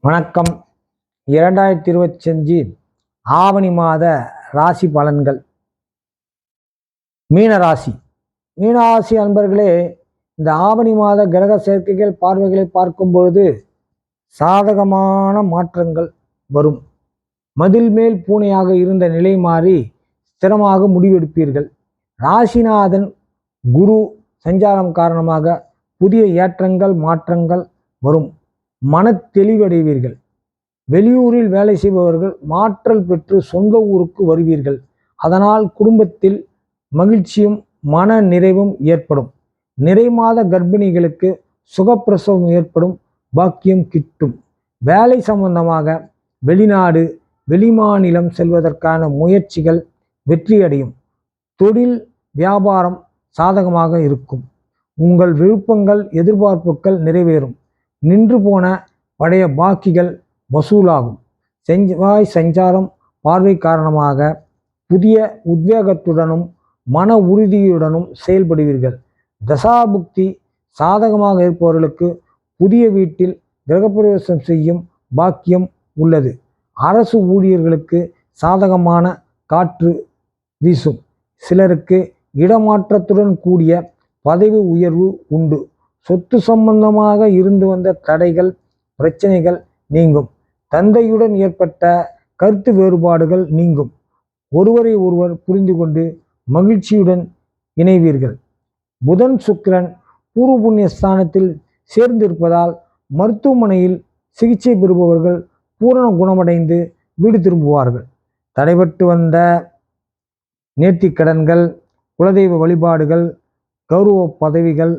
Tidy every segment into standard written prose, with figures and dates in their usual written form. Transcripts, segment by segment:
வணக்கம். 2025 ஆவணி மாத ராசி பலன்கள். மீனராசி மீனராசி அன்பர்களே, இந்த ஆவணி மாத கிரக சேர்க்கைகள் பார்வைகளை பார்க்கும் பொழுது சாதகமான மாற்றங்கள் வரும். மதில் மேல் பூனையாக இருந்த நிலை மாறி ஸ்திரமாக முடிவெடுப்பீர்கள். ராசிநாதன் குரு சஞ்சாரம் காரணமாக புதிய ஏற்றங்கள் மாற்றங்கள் வரும். மன தெளிவடைவீர்கள். வெளியூரில் வேலை செய்பவர்கள் மாற்றல் பெற்று சொந்த ஊருக்கு வருவீர்கள். அதனால் குடும்பத்தில் மகிழ்ச்சியும் மன நிறைவும் ஏற்படும். நிறைமாத கர்ப்பிணிகளுக்கு சுகப்பிரசவம் ஏற்படும். பாக்கியம் கிட்டும். வேலை சம்பந்தமாக வெளிநாடு வெளிமாநிலம் செல்வதற்கான முயற்சிகள் வெற்றியடையும். தொழில் வியாபாரம் சாதகமாக இருக்கும். உங்கள் விருப்பங்கள் எதிர்பார்ப்புகள் நிறைவேறும். நின்று போன பழைய பாக்கிகள் வசூலாகும். செவ்வாய் சஞ்சாரம் பார்வை காரணமாக புதிய உத்வேகத்துடனும் மன உறுதியுடனும் செயல்படுவீர்கள். தசாபுக்தி சாதகமாக இருப்பவர்களுக்கு புதிய வீட்டில் கிரகப்பிரவேசம் செய்யும் பாக்கியம் உள்ளது. அரசு ஊழியர்களுக்கு சாதகமான காற்று வீசும். சிலருக்கு இடமாற்றத்துடன் கூடிய பதவி உயர்வு உண்டு. சொத்து சம்பந்தமாக இருந்து வந்த தடைகள் பிரச்சனைகள் நீங்கும். தந்தையுடன் ஏற்பட்ட கருத்து வேறுபாடுகள் நீங்கும். ஒருவரை ஒருவர் புரிந்து கொண்டு மகிழ்ச்சியுடன் இணைவீர்கள். புதன் சுக்கிரன் பூர்வ புண்ணிய ஸ்தானத்தில் சேர்ந்திருப்பதால் மருத்துவமனையில் சிகிச்சை பெறுபவர்கள் பூரண குணமடைந்து வீடு திரும்புவார்கள். தடைபட்டு வந்த நேர்த்திக்கடன்கள், குலதெய்வ வழிபாடுகள், கௌரவ பதவிகள்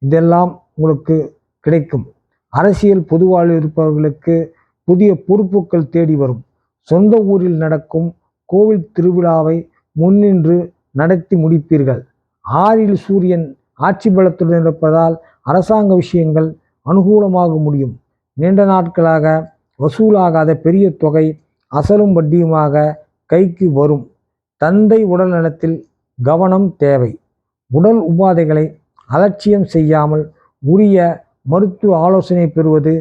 இதெல்லாம் உங்களுக்கு கிடைக்கும். அரசியல் பொது வாழ்வில் இருப்பவர்களுக்கு புதிய பொறுப்புகள் தேடி வரும். சொந்த ஊரில் நடக்கும் கோவில் திருவிழாவை முன்னின்று நடத்தி முடிப்பீர்கள். 6ல் சூரியன் ஆட்சி பலத்துடன் இருப்பதால் அரசாங்க விஷயங்கள் அனுகூலமாக முடியும். நீண்ட நாட்களாக வசூலாகாத பெரிய தொகை அசலும் வட்டியுமாக கைக்கு வரும். தந்தை உடல் நலத்தில் கவனம் தேவை. உடல் உபாதைகளை அலட்சியம் செய்யாமல் உரிய மருத்துவ ஆலோசனை பெறுவது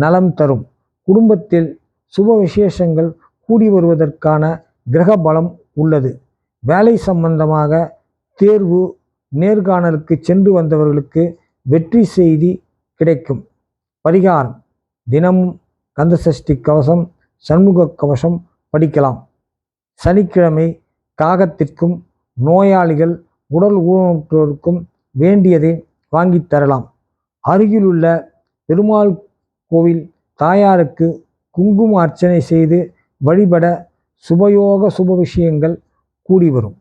நலம் தரும். குடும்பத்தில் சுப விசேஷங்கள் கூடி வருவதற்கான கிரக பலம் உள்ளது. வேலை சம்பந்தமாக தேர்வு நேர்காணலுக்கு சென்று வந்தவர்களுக்கு வெற்றி செய்தி கிடைக்கும். பரிகாரம்: தினமும் கந்தசஷ்டி கவசம் சண்முக கவசம் படிக்கலாம். சனிக்கிழமை காகத்திற்கும் நோயாளிகள் உடல் ஊனமுற்றோருக்கும் வேண்டியதை வாங்கித் தரலாம். அருகிலுள்ள பெருமாள் கோவில் தாயாருக்கு குங்கும அர்ச்சனை செய்து வழிபட சுபயோக சுப விஷயங்கள் கூடி வரும்.